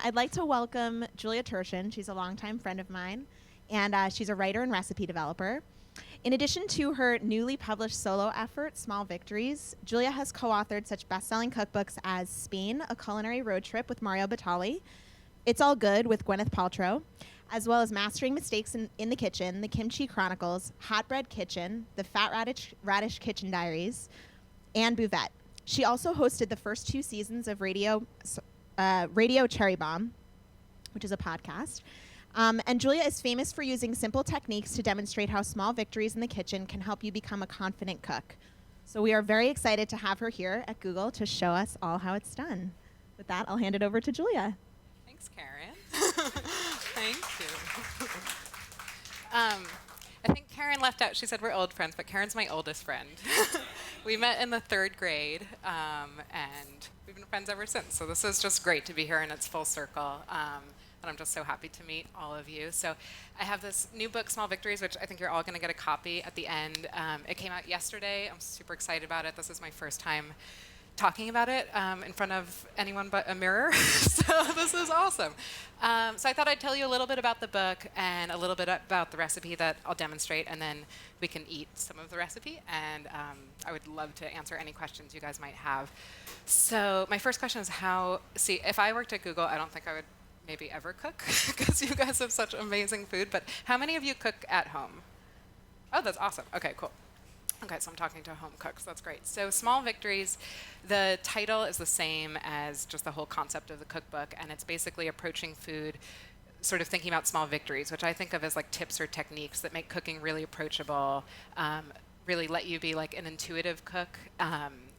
I'd like to welcome Julia Turshen. She's a longtime friend of mine, and she's a writer and recipe developer. In addition to her newly published solo effort, Small Victories, Julia has co-authored such best-selling cookbooks as Spain, A Culinary Road Trip with Mario Batali, It's All Good with Gwyneth Paltrow, as well as Mastering Mistakes in the Kitchen, the Kimchi Chronicles, Hot Bread Kitchen, the Fat Radish Kitchen Diaries, and Buvette. She also hosted the first 2 seasons of Radio Cherry Bomb, which is a podcast. And Julia is famous for using simple techniques to demonstrate how small victories in the kitchen can help you become a confident cook. So we are very excited to have her here at Google to show us all how it's done. With that, I'll hand it over to Julia. Thanks, Karen. Thank you. I think Karen left out, she said we're old friends, but Karen's my oldest friend. We met in the 3rd grade, and we've been friends ever since. So this is just great to be here, and it's full circle. And I'm just so happy to meet all of you. So I have this new book, Small Victories, which I think you're all going to get a copy at the end. It came out yesterday. I'm super excited about it. This is my first time talking about it in front of anyone but a mirror. So this is awesome. So I thought I'd tell you a little bit about the book and a little bit about the recipe that I'll demonstrate, and then we can eat some of the recipe. And I would love to answer any questions you guys might have. So my first question is if I worked at Google, I don't think I would maybe ever cook because you guys have such amazing food, but how many of you cook at home? Oh, that's awesome. Okay, cool. Okay, so I'm talking to home cooks. That's great. So Small Victories, the title is the same as just the whole concept of the cookbook, and it's basically approaching food, sort of thinking about small victories, which I think of as like tips or techniques that make cooking really approachable, really let you be like an intuitive cook,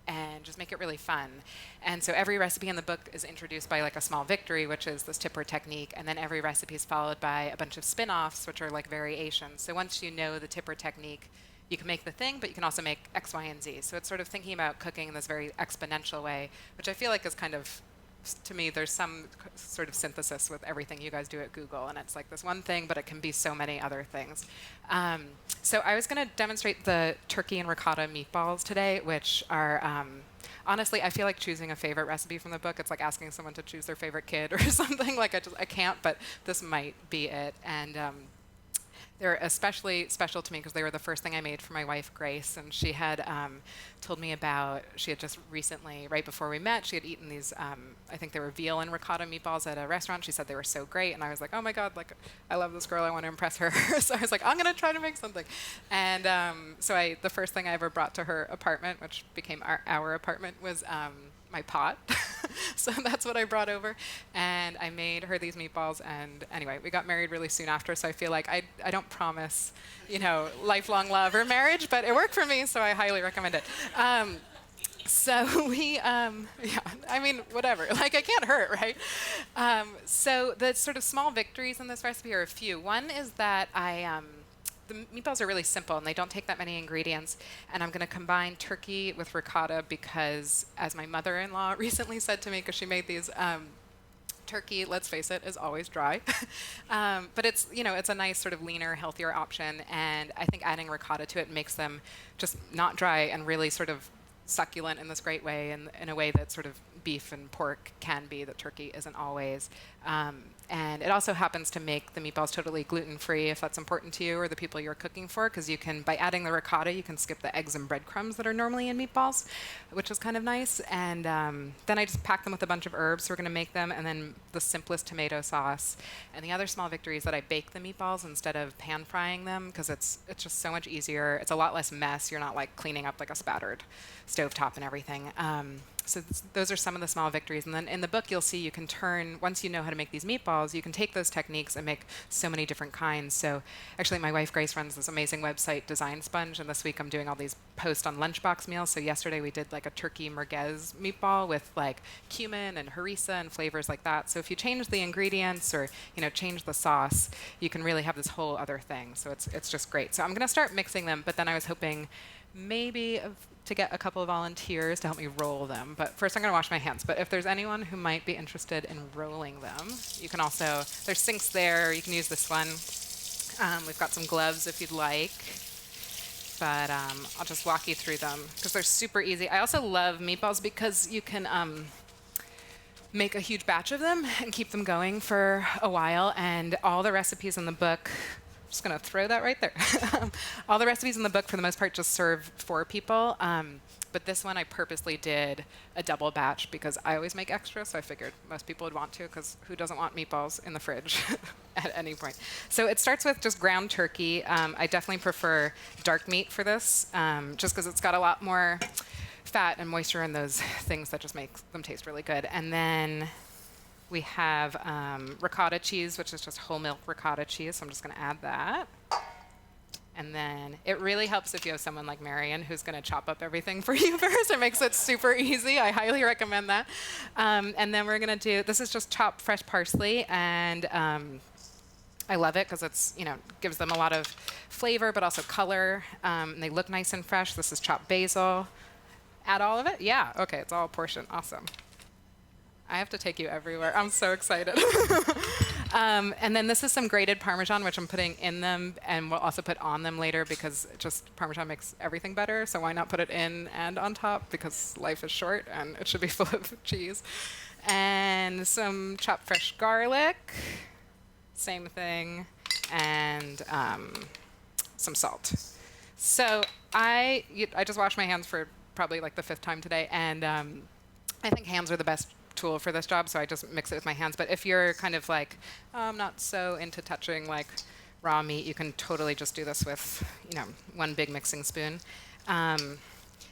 and just make it really fun. And so every recipe in the book is introduced by like a small victory, which is this tip or technique, and then every recipe is followed by a bunch of spin-offs, which are like variations. So once you know the tip or technique, you can make the thing, but you can also make X, Y, and Z. So it's sort of thinking about cooking in this very exponential way, which I feel like is kind of, to me, there's some sort of synthesis with everything you guys do at Google, and it's like this one thing, but it can be so many other things. So I was going to demonstrate the turkey and ricotta meatballs today, which are, honestly, I feel like choosing a favorite recipe from the book. It's like asking someone to choose their favorite kid or something. Like I can't, but this might be it. And they're especially special to me because they were the first thing I made for my wife, Grace, and she had told me about, she had just recently, right before we met, she had eaten these, I think they were veal and ricotta meatballs at a restaurant. She said they were so great, and I was like, oh my God, like, I love this girl, I want to impress her. So I was like, I'm going to try to make something. And so the first thing I ever brought to her apartment, which became our apartment, was my pot. So that's what I brought over, and I made her these meatballs, and anyway, we got married really soon after, so I feel like I don't promise, lifelong love or marriage, but it worked for me, so I highly recommend it. So we, yeah, I mean, whatever, like it can't hurt, right? So the sort of small victories in this recipe are a few. One is that the meatballs are really simple, and they don't take that many ingredients. And I'm going to combine turkey with ricotta because, as my mother-in-law recently said to me, because she made these, turkey, let's face it, is always dry. But it's, it's a nice sort of leaner, healthier option. And I think adding ricotta to it makes them just not dry and really sort of succulent in this great way, and in a way that sort of beef and pork can be, that turkey isn't always. And it also happens to make the meatballs totally gluten-free if that's important to you or the people you're cooking for, because you can, by adding the ricotta, you can skip the eggs and breadcrumbs that are normally in meatballs, which is kind of nice. And then I just pack them with a bunch of herbs. So we're going to make them, and then the simplest tomato sauce. And the other small victory is that I bake the meatballs instead of pan frying them, because it's just so much easier. It's a lot less mess. You're not like cleaning up like a spattered stovetop and everything. So those are some of the small victories. And then in the book, you'll see you can turn, once you know how to make these meatballs, you can take those techniques and make so many different kinds. So actually, my wife, Grace, runs this amazing website, Design Sponge, and this week I'm doing all these posts on lunchbox meals. So yesterday we did like a turkey merguez meatball with like cumin and harissa and flavors like that. So if you change the ingredients or, change the sauce, you can really have this whole other thing. So it's just great. So I'm going to start mixing them, but then I was hoping maybe to get a couple of volunteers to help me roll them. But first I'm going to wash my hands. But if there's anyone who might be interested in rolling them, you can also, there's sinks there, you can use this one. We've got some gloves if you'd like. But I'll just walk you through them because they're super easy. I also love meatballs because you can make a huge batch of them and keep them going for a while. And all the recipes in the book, I'm just going to throw that right there. All the recipes in the book, for the most part, just serve 4 people. But this one I purposely did a double batch because I always make extra, so I figured most people would want to, because who doesn't want meatballs in the fridge at any point? So it starts with just ground turkey. I definitely prefer dark meat for this, just because it's got a lot more fat and moisture in those things that just make them taste really good. And then we have ricotta cheese, which is just whole milk ricotta cheese, so I'm just going to add that. And then it really helps if you have someone like Marion who's going to chop up everything for you first. It makes it super easy. I highly recommend that. And then we're going to do, this is just chopped fresh parsley, and I love it because it's, gives them a lot of flavor, but also color. And they look nice and fresh. This is chopped basil. Add all of it? Yeah. Okay, it's all a portion. Awesome. I have to take you everywhere. I'm so excited. And then this is some grated Parmesan, which I'm putting in them, and we'll also put on them later because just Parmesan makes everything better. So why not put it in and on top, because life is short and it should be full of cheese. And some chopped fresh garlic, same thing, and some salt. So I just washed my hands for probably like the 5th time today, and I think hands are the best tool for this job, so I just mix it with my hands. But if you're kind of like, I'm not so into touching like raw meat, you can totally just do this with, one big mixing spoon. And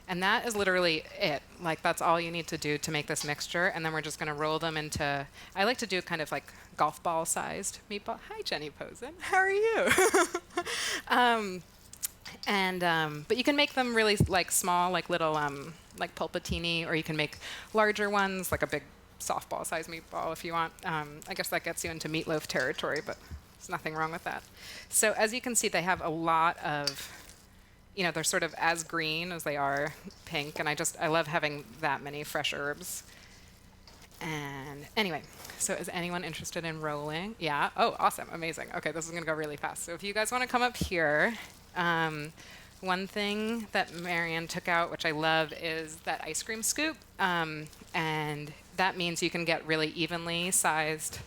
that is literally it. Like, that's all you need to do to make this mixture. And then we're just going to roll them into, I like to do kind of like golf ball sized meatball. Hi, Jenny Posen. How are you? But you can make them really like small, like little like pulpatini, or you can make larger ones, like a big softball-sized meatball if you want. I guess that gets you into meatloaf territory, but there's nothing wrong with that. So as you can see, they have a lot of, they're sort of as green as they are pink, and I love having that many fresh herbs. And anyway, so is anyone interested in rolling? Yeah? Oh, awesome. Amazing. Okay, this is going to go really fast. So if you guys want to come up here, one thing that Marianne took out, which I love, is that ice cream scoop. And that means you can get really evenly sized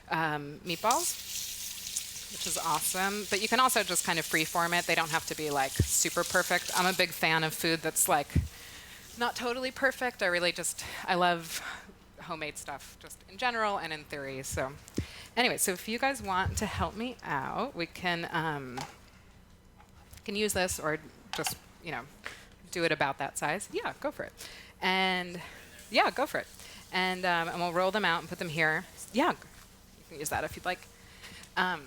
meatballs, which is awesome. But you can also just kind of freeform it. They don't have to be like super perfect. I'm a big fan of food that's like not totally perfect. I love homemade stuff just in general and in theory. So anyway, so if you guys want to help me out, we can use this, or just, do it about that size. Yeah, go for it. And yeah, go for it. And we'll roll them out and put them here. Yeah, you can use that if you'd like. And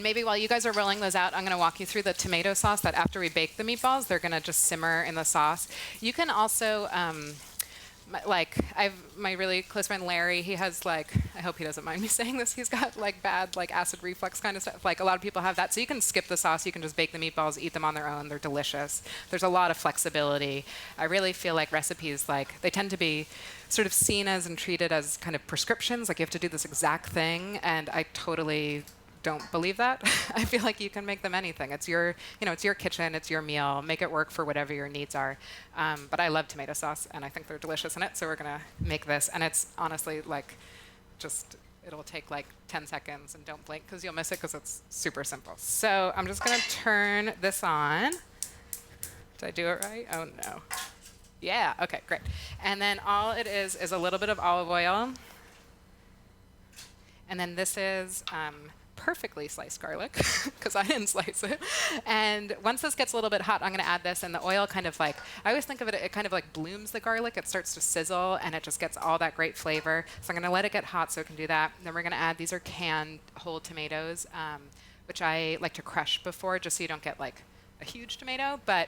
maybe while you guys are rolling those out, I'm going to walk you through the tomato sauce that after we bake the meatballs, they're going to just simmer in the sauce. You can also, my really close friend Larry, he has I hope he doesn't mind me saying this, he's got bad acid reflux kind of stuff. Like, a lot of people have that. So you can skip the sauce. You can just bake the meatballs, eat them on their own. They're delicious. There's a lot of flexibility. I really feel like recipes, they tend to be sort of seen as and treated as kind of prescriptions. Like, you have to do this exact thing. And I totally don't believe that. I feel like you can make them anything. It's your, it's your kitchen, it's your meal. Make it work for whatever your needs are. But I love tomato sauce, and I think they're delicious in it. So we're gonna make this, and it's honestly it'll take 10 seconds, and don't blink because you'll miss it because it's super simple. So I'm just gonna turn this on. Did I do it right? Oh no. Yeah. Okay. Great. And then all it is a little bit of olive oil, and then this is perfectly sliced garlic because I didn't slice it. And once this gets a little bit hot, I'm going to add this, and the oil kind of I always think of it, it kind of blooms the garlic. It starts to sizzle, and it just gets all that great flavor. So I'm going to let it get hot so it can do that. Then we're going to add, these are canned whole tomatoes, which I like to crush before, just so you don't get a huge tomato. But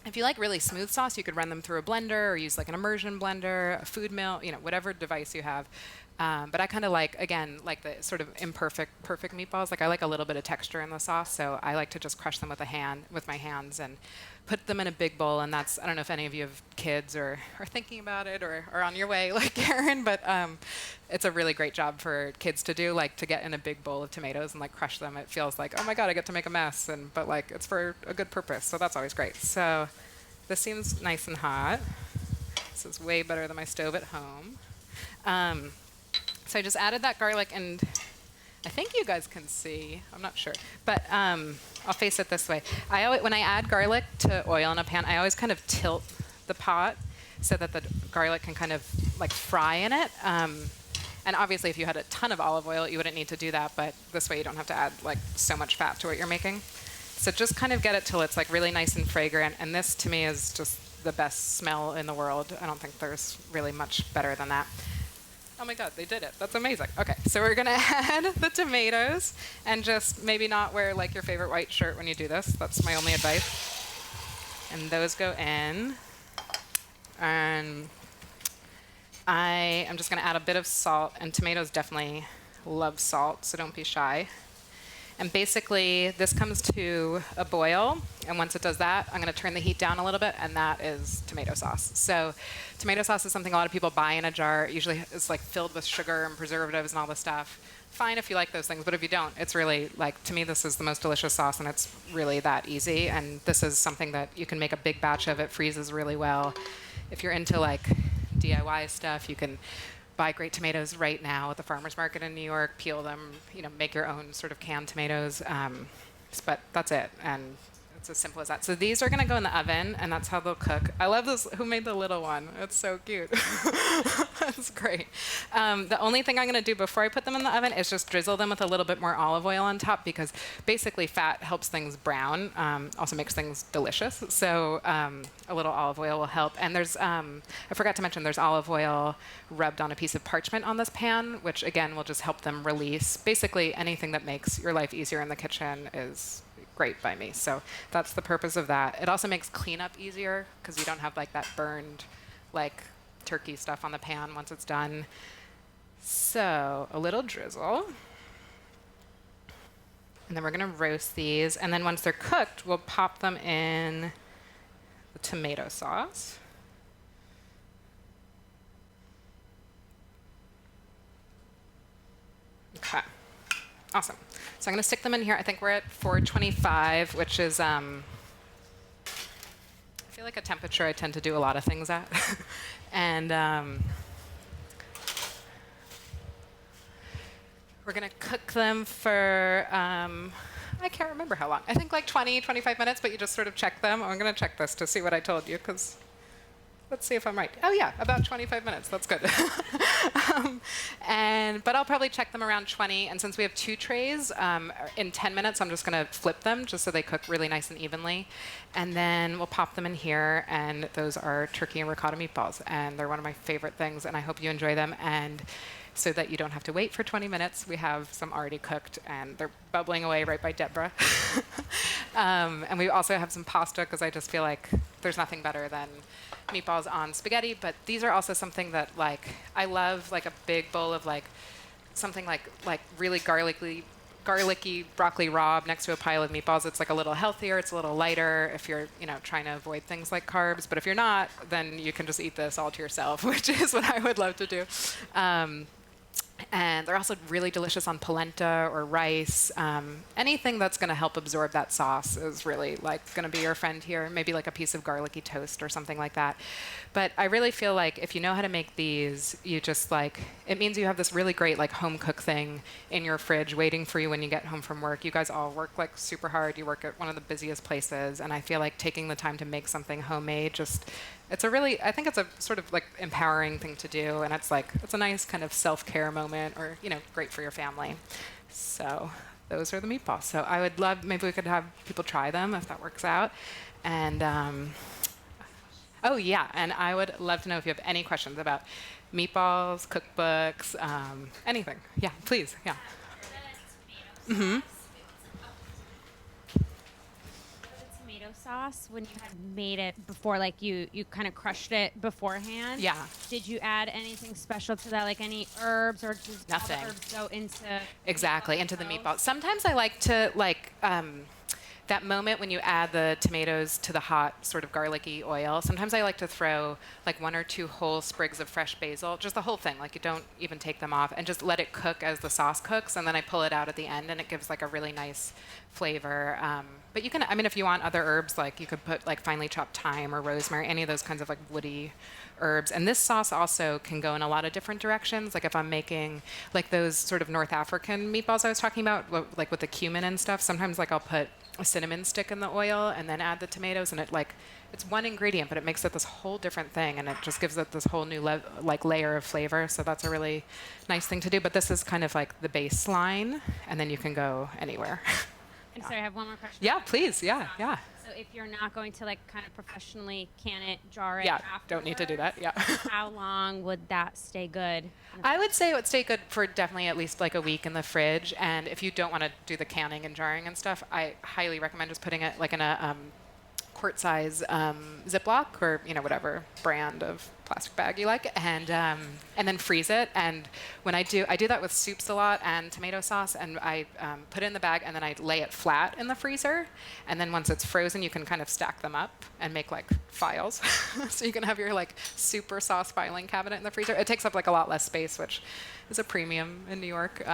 if you like really smooth sauce, you could run them through a blender or use an immersion blender, a food mill, whatever device you have. But I kind of like the sort of perfect meatballs. I like a little bit of texture in the sauce, so I like to just crush them with my hands, and put them in a big bowl. And that's, I don't know if any of you have kids or are thinking about it or are on your way like Karen, but it's a really great job for kids to do, to get in a big bowl of tomatoes and crush them. It feels like, oh my God, I get to make a mess, but it's for a good purpose. So that's always great. So this seems nice and hot. This is way better than my stove at home. So I just added that garlic, and I think you guys can see. I'm not sure, but I'll face it this way. When I add garlic to oil in a pan, I always kind of tilt the pot so that the garlic can kind of like fry in it. And obviously, if you had a ton of olive oil, you wouldn't need to do that. But this way, you don't have to add like so much fat to what you're making. So just kind of get it till it's like really nice and fragrant. And this, to me, is just the best smell in the world. I don't think there's really much better than that. Oh my God, they did it. That's amazing. Okay, so we're gonna add the tomatoes, and just maybe not wear like your favorite white shirt when you do this. That's my only advice. And those go in. And I am just going to add a bit of salt, and tomatoes definitely love salt, so don't be shy. And basically, this comes to a boil, and once it does that, I'm going to turn the heat down a little bit, and that is tomato sauce. So tomato sauce is something a lot of people buy in a jar. It usually is like filled with sugar and preservatives and all this stuff. Fine if you like those things, but if you don't, it's really, like, to me, this is the most delicious sauce, and it's really that easy. And this is something that you can make a big batch of. It freezes really well. If you're into like DIY stuff, you can buy great tomatoes right now at the farmer's market in New York, peel them, make your own sort of canned tomatoes. But that's it, and it's as simple as that. So these are going to go in the oven, and that's how they'll cook. I love this. Who made the little one? It's so cute. That's great. The only thing I'm going to do before I put them in the oven is just drizzle them with a little bit more olive oil on top, because basically fat helps things brown, also makes things delicious. So a little olive oil will help. And there's, I forgot to mention, there's olive oil rubbed on a piece of parchment on this pan, which again will just help them release. Basically anything that makes your life easier in the kitchen is great by me. So that's the purpose of that. It also makes cleanup easier because you don't have like that burned like turkey stuff on the pan once it's done. So a little drizzle. And then we're going to roast these. And then once they're cooked, we'll pop them in the tomato sauce. Okay. Awesome. So I'm going to stick them in here. I think we're at 425, which is, I feel like a temperature I tend to do a lot of things at. And we're going to cook them for, I can't remember how long. I think like 20, 25 minutes, but you just sort of check them. I'm going to check this to see what I told you, because let's see if I'm right. Oh yeah, about 25 minutes. That's good. But I'll probably check them around 20. And since we have 2 trays, in 10 minutes, I'm just going to flip them just so they cook really nice and evenly. And then we'll pop them in here. And those are turkey and ricotta meatballs. And they're one of my favorite things. And I hope you enjoy them. And so that you don't have to wait for 20 minutes, we have some already cooked, and they're bubbling away right by Deborah. And we also have some pasta, because I just feel like there's nothing better than meatballs on spaghetti. But these are also something that, like, I love, like a big bowl of like something like really garlicky broccoli rabe next to a pile of meatballs. It's like a little healthier, it's a little lighter if you're trying to avoid things like carbs. But if you're not, then you can just eat this all to yourself, which is what I would love to do. And they're also really delicious on polenta or rice. Anything that's going to help absorb that sauce is really like going to be your friend here. Maybe like a piece of garlicky toast or something like that. But I really feel like if you know how to make these, you just like, it means you have this really great like home cook thing in your fridge waiting for you when you get home from work. You guys all work like super hard. You work at one of the busiest places. And I feel like taking the time to make something homemade I think it's a sort of like empowering thing to do, and it's a nice kind of self-care moment, or great for your family. So those are the meatballs. So I would love, maybe we could have people try them if that works out. And oh yeah, and I would love to know if you have any questions about meatballs, cookbooks, anything. Yeah, please. Yeah. Mm-hmm. Sauce, when you had made it before, like you kind of crushed it beforehand. Yeah. Did you add anything special to that, like any herbs, or just nothing? All the herbs go into exactly into the meatballs. Sometimes I like to that moment when you add the tomatoes to the hot sort of garlicky oil, sometimes I like to throw like 1 or 2 whole sprigs of fresh basil, just the whole thing, like you don't even take them off, and just let it cook as the sauce cooks, and then I pull it out at the end, and it gives like a really nice flavor. But you can, I mean, if you want other herbs, like you could put like finely chopped thyme or rosemary, any of those kinds of like woody herbs. And this sauce also can go in a lot of different directions. Like if I'm making like those sort of North African meatballs I was talking about, like with the cumin and stuff, sometimes like I'll put a cinnamon stick in the oil and then add the tomatoes, and it like, it's one ingredient, but it makes it this whole different thing, and it just gives it this whole new like layer of flavor. So that's a really nice thing to do. But this is kind of like the baseline, and then you can go anywhere. I'm sorry, I have one more question. Yeah, please. Yeah. So if you're not going to like kind of professionally can it, jar it, Yeah, don't need to do that. Yeah. how long would that stay good? I would say it would stay good for definitely at least like a week in the fridge. And if you don't want to do the canning and jarring and stuff, I highly recommend just putting it like in a quart size Ziploc, or whatever brand of plastic bag you like, and then freeze it. And when I do that with soups a lot and tomato sauce, and I put it in the bag and then I lay it flat in the freezer, and then once it's frozen you can kind of stack them up and make like files. So you can have your like super sauce filing cabinet in the freezer. It takes up like a lot less space, which is a premium in New York.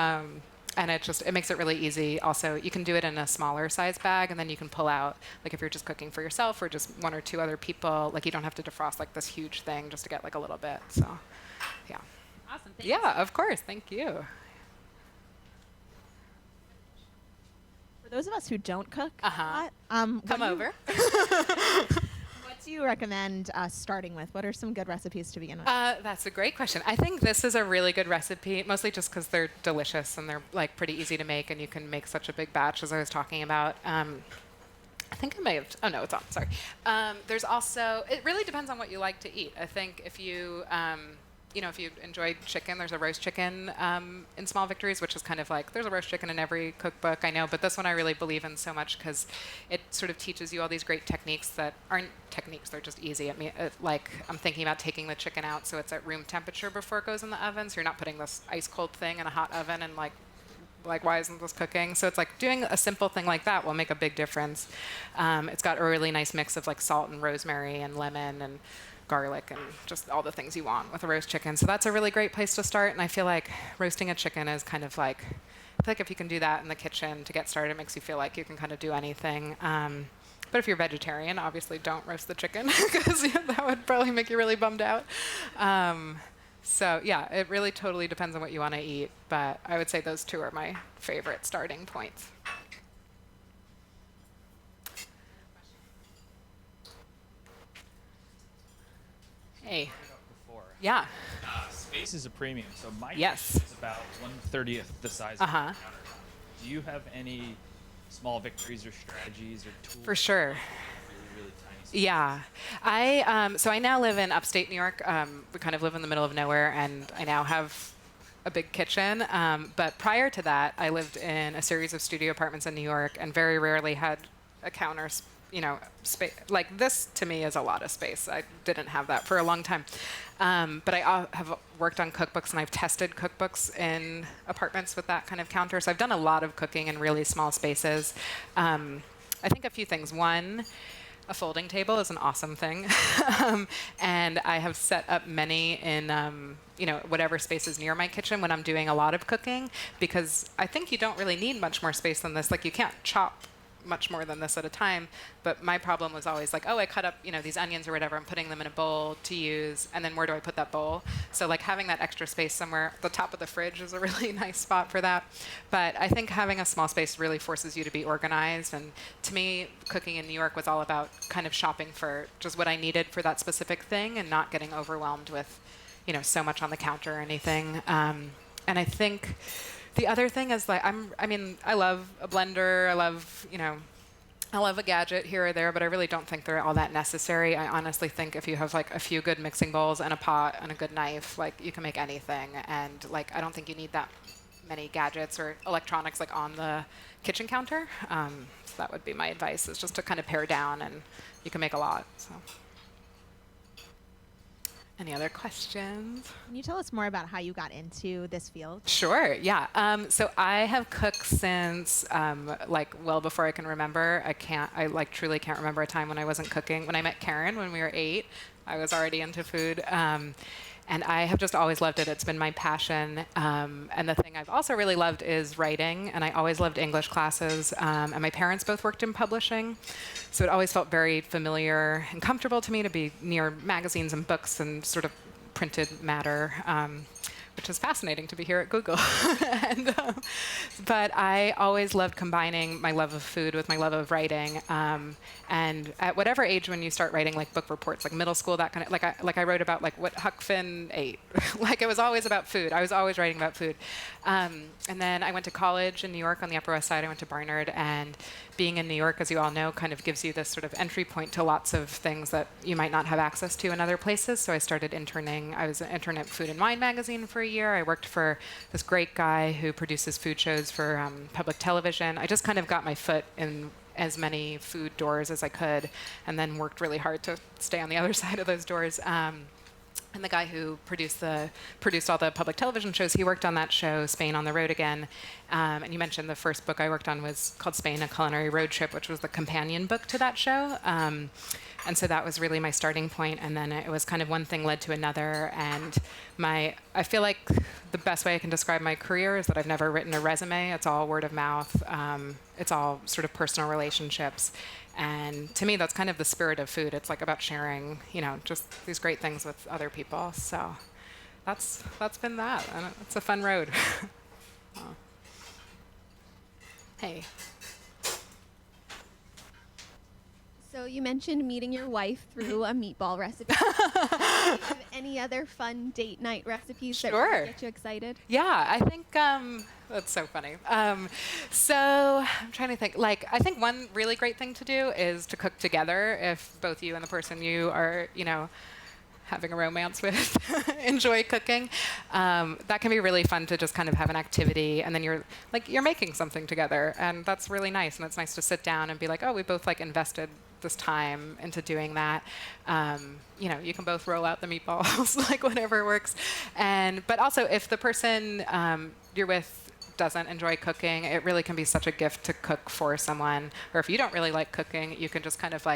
And it makes it really easy. Also, you can do it in a smaller size bag, and then you can pull out, like if you're just cooking for yourself or just 1 or 2 other people, like you don't have to defrost like this huge thing just to get like a little bit. So, yeah. Awesome. Thank you. Yeah, of course. Thank you. For those of us who don't cook a lot, Come over. what do you recommend starting with? What are some good recipes to begin with? That's a great question. I think this is a really good recipe, mostly just because they're delicious and they're like pretty easy to make, and you can make such a big batch, as I was talking about. I think I may have. Oh no, it's on. Sorry. There's also. It really depends on what you like to eat. I think if you. If you enjoy chicken, there's a roast chicken in Small Victories, which is kind of like, there's a roast chicken in every cookbook, I know, but this one I really believe in so much because it sort of teaches you all these great techniques that aren't techniques, they're just easy. I mean, like I'm thinking about taking the chicken out so it's at room temperature before it goes in the oven, so you're not putting this ice cold thing in a hot oven and like why isn't this cooking? So it's like doing a simple thing like that will make a big difference. It's got a really nice mix of like salt and rosemary and lemon and garlic and just all the things you want with a roast chicken. So that's a really great place to start. And I feel like roasting a chicken is kind of like, I feel like if you can do that in the kitchen to get started, it makes you feel like you can kind of do anything. But if you're vegetarian, obviously don't roast the chicken because that would probably make you really bummed out. So yeah, it really totally depends on what you want to eat. But I would say those 2 are my favorite starting points. Hey. Yeah. Space is a premium, so my Yes. kitchen is about 1/30th the size of the countertop. Do you have any small victories or strategies or tools? For sure. Really, really tiny space? Yeah. So I now live in upstate New York. We kind of live in the middle of nowhere, and I now have a big kitchen. But prior to that, I lived in a series of studio apartments in New York and very rarely had a counter space. Like this to me is a lot of space. I didn't have that for a long time. But I have worked on cookbooks, and I've tested cookbooks in apartments with that kind of counter. So I've done a lot of cooking in really small spaces. I think a few things. One, a folding table is an awesome thing. And I have set up many in whatever space is near my kitchen when I'm doing a lot of cooking, because I think you don't really need much more space than this. Like you can't chop much more than this at a time, but my problem was always like, I cut up these onions or whatever, I'm putting them in a bowl to use, and then where do I put that bowl? So like having that extra space somewhere, the top of the fridge is a really nice spot for that. But I think having a small space really forces you to be organized, and to me cooking in New York was all about kind of shopping for just what I needed for that specific thing and not getting overwhelmed with so much on the counter or anything. And I think the other thing is like I love a blender. I love a gadget here or there, but I really don't think they're all that necessary. I honestly think if you have like a few good mixing bowls and a pot and a good knife, like you can make anything. And like I don't think you need that many gadgets or electronics like on the kitchen counter. So that would be my advice, is just to kind of pare down, and you can make a lot. So. Any other questions? Can you tell us more about how you got into this field? Sure, yeah. So I have cooked since like well before I can remember. I like truly can't remember a time when I wasn't cooking. When I met Karen when we were 8, I was already into food. And I have just always loved it. It's been my passion. And the thing I've also really loved is writing. And I always loved English classes. And my parents both worked in publishing. So it always felt very familiar and comfortable to me to be near magazines and books and sort of printed matter, which is fascinating to be here at Google. But I always loved combining my love of food with my love of writing. And at whatever age when you start writing like book reports, like middle school, that kind of, like I wrote about like what Huck Finn ate. Like it was always about food. I was always writing about food. And then I went to college in New York on the Upper West Side. I went to Barnard, and being in New York, as you all know, kind of gives you this sort of entry point to lots of things that you might not have access to in other places. So I started interning. I was an intern at Food and Wine magazine for a year. I worked for this great guy who produces food shows for public television. I just kind of got my foot in as many food doors as I could, and then worked really hard to stay on the other side of those doors. And the guy who produced all the public television shows, he worked on that show, Spain on the Road Again. And you mentioned the first book I worked on was called Spain, A Culinary Road Trip, which was the companion book to that show. And so that was really my starting point. And then it was kind of one thing led to another. And I feel like the best way I can describe my career is that I've never written a resume. It's all word of mouth. It's all sort of personal relationships. And to me, that's kind of the spirit of food. It's like about sharing, just these great things with other people. So that's been that. And it's a fun road. Hey. So you mentioned meeting your wife through a meatball recipe. Do you have any other fun date night recipes that Sure. would get you excited? Yeah, I think that's so funny. So I'm trying to think. I think one really great thing to do is to cook together if both you and the person you are, having a romance with enjoy cooking. That can be really fun to just kind of have an activity, and then you're making something together, and that's really nice. And it's nice to sit down and be like, oh, we both invested this time into doing that. You can both roll out the meatballs, whatever works. But also if the person you're with doesn't enjoy cooking, it really can be such a gift to cook for someone. Or if you don't really like cooking, you can just kind of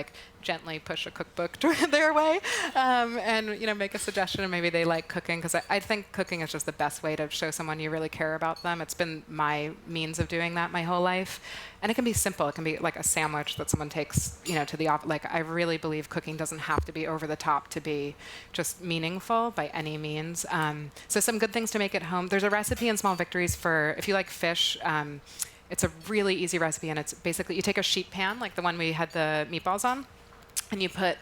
gently push a cookbook their way, and make a suggestion, and maybe they like cooking, because I think cooking is just the best way to show someone you really care about them. It's been my means of doing that my whole life. And it can be simple. It can be like a sandwich that someone takes, to the office. I really believe cooking doesn't have to be over the top to be just meaningful by any means. So some good things to make at home. There's a recipe in Small Victories for, if you like fish, it's a really easy recipe, and it's basically, you take a sheet pan, like the one we had the meatballs on, and you put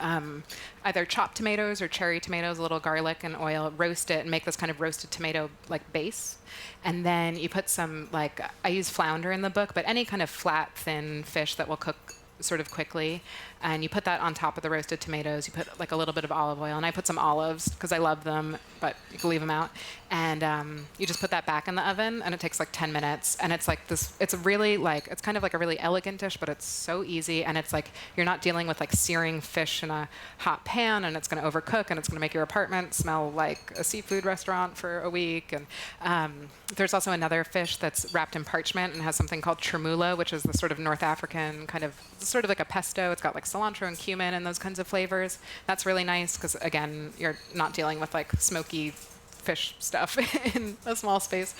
either chopped tomatoes or cherry tomatoes, a little garlic and oil, roast it, and make this kind of roasted tomato base. And then you put some, I use flounder in the book, but any kind of flat, thin fish that will cook sort of quickly. And you put that on top of the roasted tomatoes. You put a little bit of olive oil, and I put some olives because I love them, but you can leave them out. And you just put that back in the oven, and it takes 10 minutes. And it's this, it's really it's kind of a really elegant dish, but it's so easy. And it's you're not dealing with searing fish in a hot pan, and it's going to overcook, and it's going to make your apartment smell like a seafood restaurant for a week. And there's also another fish that's wrapped in parchment and has something called tremula, which is the sort of North African kind of, sort of like a pesto. It's got cilantro and cumin and those kinds of flavors. That's really nice because, again, you're not dealing with smoky fish stuff in a small space.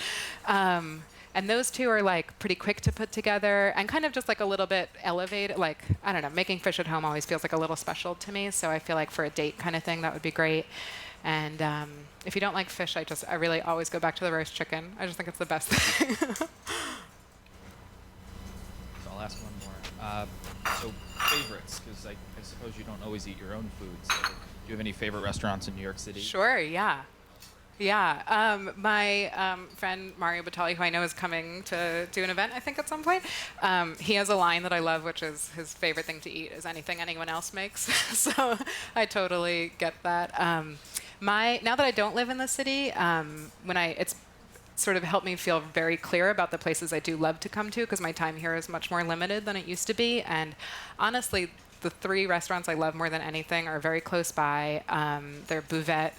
And those two are pretty quick to put together and kind of just a little bit elevated. I don't know, making fish at home always feels a little special to me. So I feel for a date kind of thing, that would be great. And if you don't like fish, I really always go back to the roast chicken. I just think it's the best thing. So I'll ask one more. So favorites, because I suppose you don't always eat your own food. So do you have any favorite restaurants in New York City? Sure, yeah. Yeah, my friend Mario Batali, who I know is coming to do an event, I think, at some point, he has a line that I love, which is his favorite thing to eat is anything anyone else makes. So I totally get that. Now that I don't live in the city, it's sort of helped me feel very clear about the places I do love to come to, because my time here is much more limited than it used to be. And honestly, the 3 restaurants I love more than anything are very close by. They're Buvette,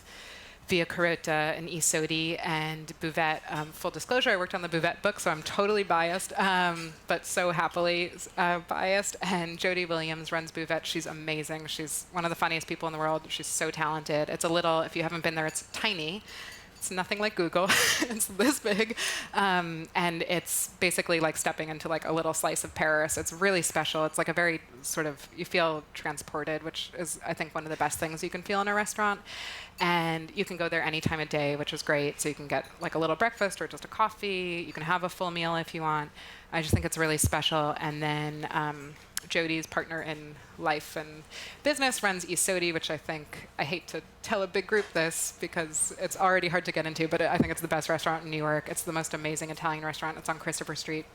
Via Carota, and Isodi. And Buvette, full disclosure, I worked on the Buvette book, so I'm totally biased, but so happily biased. And Jody Williams runs Buvette. She's amazing. She's one of the funniest people in the world. She's so talented. It's a little, if you haven't been there, it's tiny. It's nothing like Google. It's this big. And it's basically like stepping into like a little slice of Paris. It's really special. It's like a very sort of, you feel transported, which is, I think, one of the best things you can feel in a restaurant. And you can go there any time of day, which is great. So you can get like a little breakfast or just a coffee. You can have a full meal if you want. I just think it's really special. And then Jody's partner in life and business runs Isodi, which I hate to tell a big group this because it's already hard to get into, but I think it's the best restaurant in New York. It's the most amazing Italian restaurant. It's on Christopher Street.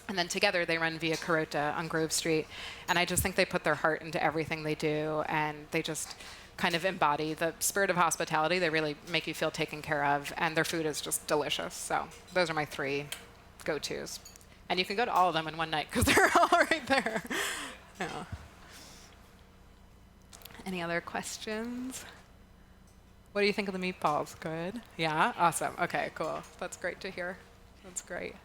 And then together they run Via Carota on Grove Street. And I just think they put their heart into everything they do, and they just kind of embody the spirit of hospitality. They really make you feel taken care of, and their food is just delicious. So those are my 3 go-tos. And you can go to all of them in one night because they're all right there. Yeah. Any other questions? What do you think of the meatballs? Good? Yeah? Awesome. Okay, cool. That's great to hear. That's great.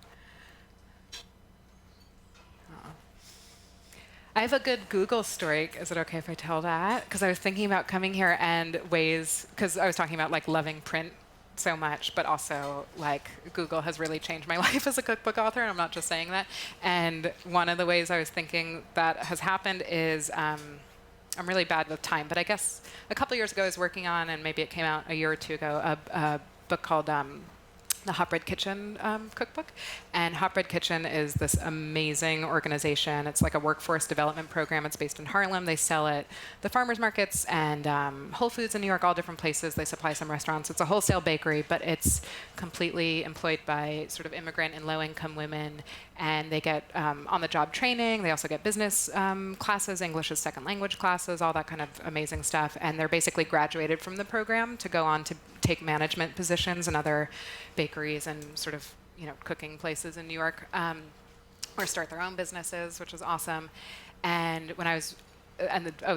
I have a good Google story. Is it okay if I tell that? Because I was thinking about coming here and ways, because I was talking about like loving print so much, but also like Google has really changed my life as a cookbook author, and I'm not just saying that. And one of the ways I was thinking that has happened is I'm really bad with time, but I guess a couple years ago I was working on, and maybe it came out a year or 2 ago, a book called the Hot Bread Kitchen cookbook. And Hot Bread Kitchen is this amazing organization. It's like a workforce development program. It's based in Harlem. They sell at the farmers markets and Whole Foods in New York, all different places. They supply some restaurants. It's a wholesale bakery, but it's completely employed by sort of immigrant and low-income women. And they get on-the-job training. They also get business classes, English as second language classes, all that kind of amazing stuff. And they're basically graduated from the program to go on to take management positions in other bakeries and sort of, cooking places in New York, or start their own businesses, which is awesome. And when I was,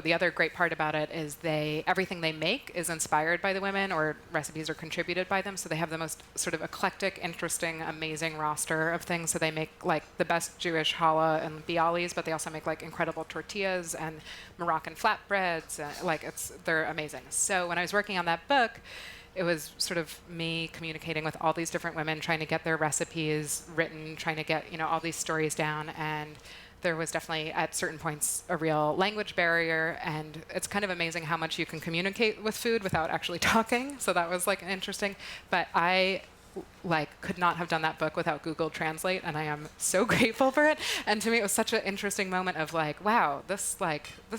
the other great part about it is everything they make is inspired by the women, or recipes are contributed by them. So they have the most sort of eclectic, interesting, amazing roster of things. So they make like the best Jewish challah and bialys, but they also make like incredible tortillas and Moroccan flatbreads. They're amazing. So when I was working on that book, it was sort of me communicating with all these different women, trying to get their recipes written, trying to get, all these stories down. And there was definitely, at certain points, a real language barrier. And it's kind of amazing how much you can communicate with food without actually talking. So that was like interesting. But I could not have done that book without Google Translate, and I am so grateful for it. And to me, it was such an interesting moment of like, wow, this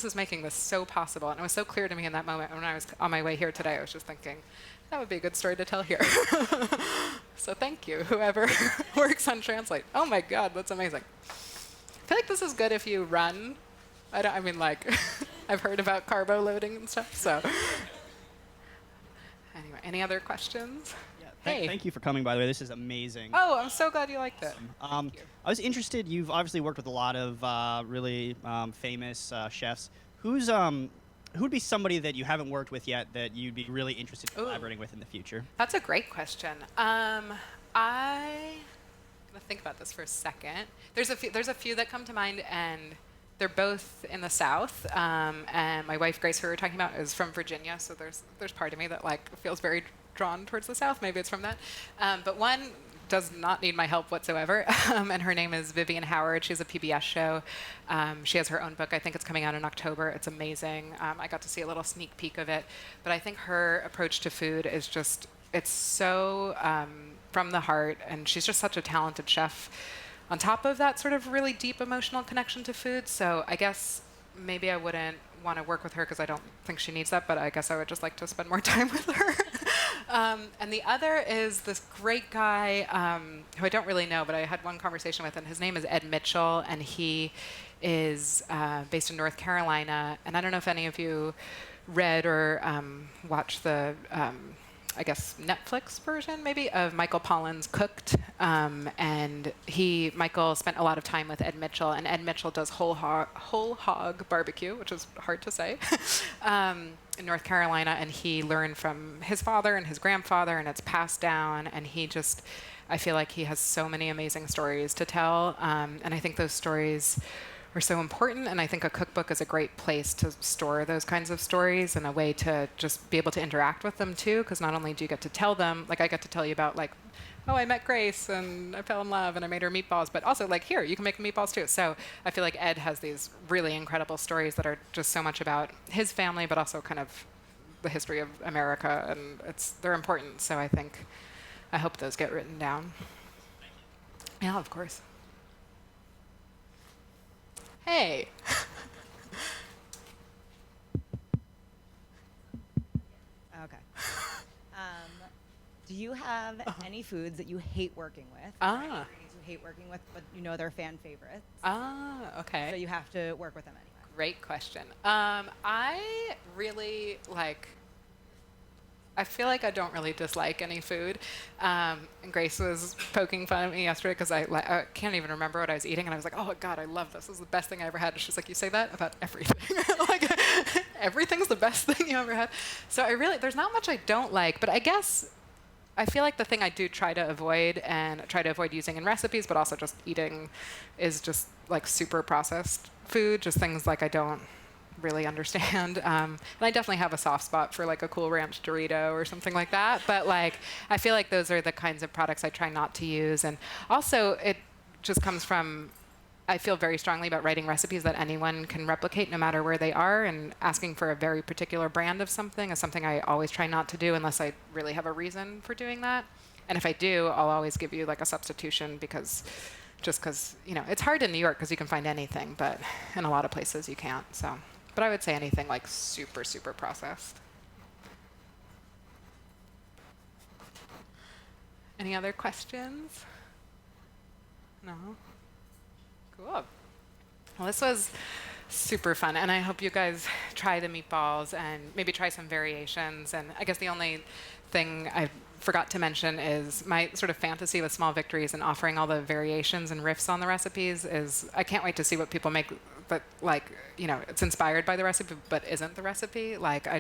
is making this so possible. And it was so clear to me in that moment. When I was on my way here today, I was just thinking, that would be a good story to tell here. So thank you, whoever works on Translate. Oh my God, that's amazing. I feel like this is good if you run. I've heard about carbo loading and stuff, so. Anyway, any other questions? Thank you for coming, by the way. This is amazing. Oh, I'm so glad you liked it. I was interested, you've obviously worked with a lot of really famous chefs. Who would be somebody that you haven't worked with yet that you'd be really interested in collaborating with in the future? That's a great question. I'm going to think about this for a second. There's a few that come to mind, and they're both in the South. And my wife, Grace, who we were talking about, is from Virginia, so there's part of me that feels very drawn towards the South. Maybe it's from that. But one does not need my help whatsoever, and her name is Vivian Howard. She has a PBS show. She has her own book. I think it's coming out in October. It's amazing. I got to see a little sneak peek of it. But I think her approach to food is just, it's so from the heart, and she's just such a talented chef. On top of that sort of really deep emotional connection to food. So I guess maybe I wouldn't want to work with her because I don't think she needs that, but I guess I would just like to spend more time with her. And the other is this great guy who I don't really know, but I had one conversation with, and his name is Ed Mitchell, and he is based in North Carolina. And I don't know if any of you read or watched the I guess, Netflix version, maybe, of Michael Pollan's Cooked. And Michael spent a lot of time with Ed Mitchell, and Ed Mitchell does whole hog barbecue, which is hard to say, in North Carolina. And he learned from his father and his grandfather, and it's passed down. And I feel like he has so many amazing stories to tell. And I think those stories are so important, and I think a cookbook is a great place to store those kinds of stories and a way to just be able to interact with them too, because not only do you get to tell them, like I get to tell you about like, oh, I met Grace and I fell in love and I made her meatballs, but also like, here, you can make meatballs too. So I feel like Ed has these really incredible stories that are just so much about his family, but also kind of the history of America, and they're important. So I hope those get written down. Yeah, of course. Hey. Okay. Do you have any foods that you hate working with? Ah. Or any ingredients you hate working with, but you know they're fan favorites? Okay. So you have to work with them anyway. Great question. I really I feel like I don't really dislike any food. And Grace was poking fun at me yesterday because I can't even remember what I was eating. And I was like, oh, God, I love this. This is the best thing I ever had. And she's like, you say that about everything. Like, everything's the best thing you ever had. So there's not much I don't like. But I guess I feel like the thing I do try to avoid and try to avoid using in recipes, but also just eating, is just like super processed food, just things like I don't really understand. And I definitely have a soft spot for like a Cool Ranch Dorito or something like that. But like, I feel like those are the kinds of products I try not to use. And also it just comes from, I feel very strongly about writing recipes that anyone can replicate no matter where they are, and asking for a very particular brand of something is something I always try not to do unless I really have a reason for doing that. And if I do, I'll always give you like a substitution because it's hard in New York because you can find anything, but in a lot of places you can't. So. But I would say anything like super, super processed. Any other questions? No? Cool. Well, this was super fun, and I hope you guys try the meatballs and maybe try some variations. And I guess the only thing I forgot to mention is my sort of fantasy with Small Victories and offering all the variations and riffs on the recipes is I can't wait to see what people make that, like, it's inspired by the recipe but isn't the recipe. Like, I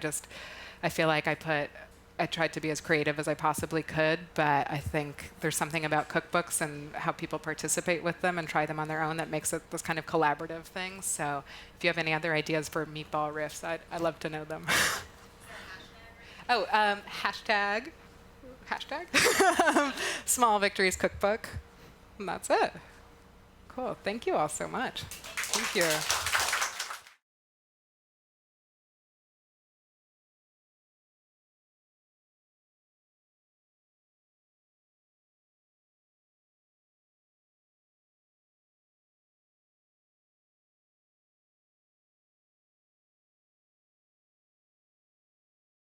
feel like I tried to be as creative as I possibly could, but I think there's something about cookbooks and how people participate with them and try them on their own that makes it this kind of collaborative thing. So if you have any other ideas for meatball riffs, I'd love to know them. Hashtag Small Victories Cookbook. And that's it. Cool. Thank you all so much. Thank you.